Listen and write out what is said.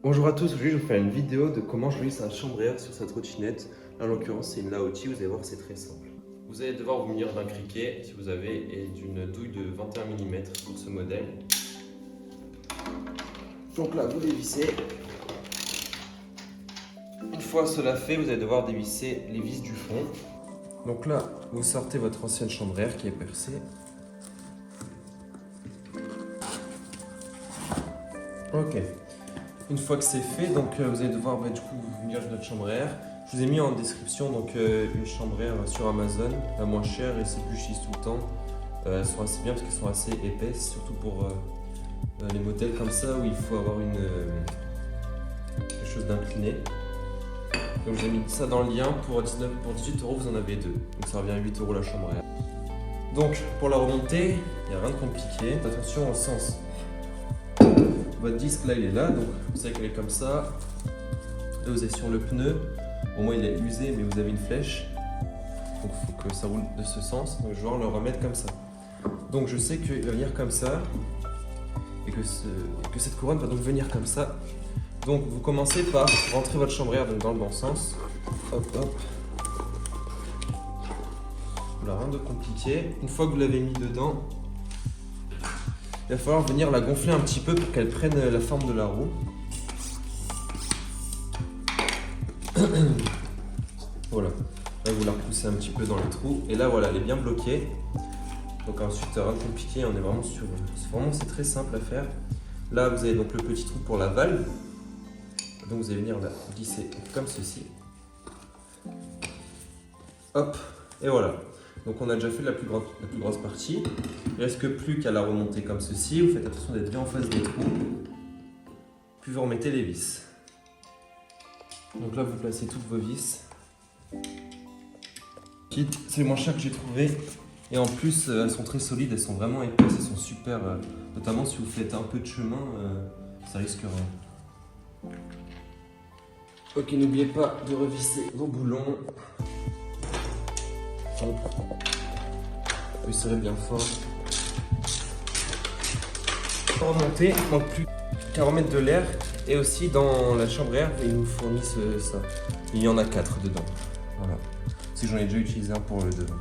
Bonjour à tous, aujourd'hui je vais vous faire une vidéo de comment joindre sa chambre à air sur sa trottinette. Là, en l'occurrence c'est une Laochi, vous allez voir c'est très simple. Vous allez devoir vous munir d'un criquet si vous avez et d'une douille de 21 mm pour ce modèle. Donc là vous dévissez. Une fois cela fait, vous allez devoir dévisser les vis du fond. Donc là vous sortez votre ancienne chambre à air qui est percée. Ok. Une fois que c'est fait, donc vous allez devoir du coup vous munir de notre chambre à air. Je vous ai mis en description donc une chambre à air sur Amazon, la moins chère et celle que j'utilise tout le temps. Elles sont assez bien parce qu'elles sont assez épaisses, surtout pour les modèles comme ça où il faut avoir quelque chose d'incliné. Donc j'ai mis ça dans le lien pour 18 €, vous en avez deux. Donc ça revient à 8 € la chambre à air. Donc pour la remontée, il n'y a rien de compliqué. Attention au sens. Votre disque là il est là, donc vous savez qu'elle est comme ça. Là vous êtes sur le pneu. Au moins il est usé mais vous avez une flèche. Donc il faut que ça roule de ce sens. Donc je vais le remettre comme ça. Donc je sais qu'il va venir comme ça. Et que cette couronne va donc venir comme ça. Donc vous commencez par rentrer votre chambre à air dans le bon sens. Hop hop. Voilà, rien de compliqué. Une fois que vous l'avez mis dedans, il va falloir venir la gonfler un petit peu pour qu'elle prenne la forme de la roue. Voilà. Là, vous la repoussez un petit peu dans le trou. Et là, voilà, elle est bien bloquée. Donc ensuite, rien de compliqué. On est vraiment sur... c'est très simple à faire. Là, vous avez donc le petit trou pour la valve. Donc vous allez venir la glisser comme ceci. Hop. Et voilà. Donc on a déjà fait la plus grosse partie. Il ne reste que plus qu'à la remonter comme ceci. Vous faites attention d'être bien en face des trous. Puis vous remettez les vis. Donc là vous placez toutes vos vis. C'est les moins chers que j'ai trouvé. Et en plus elles sont très solides, elles sont vraiment épaisses, elles sont super. Notamment si vous faites un peu de chemin, ça risque rien. Ok, n'oubliez pas de revisser vos boulons. Vous serrez bien fort. Pour remonter, il ne manque plus qu'à remettre de l'air. Et aussi dans la chambre à air, ils nous fournissent ça. Il y en a 4 dedans. Voilà. Si j'en ai déjà utilisé un pour le devant.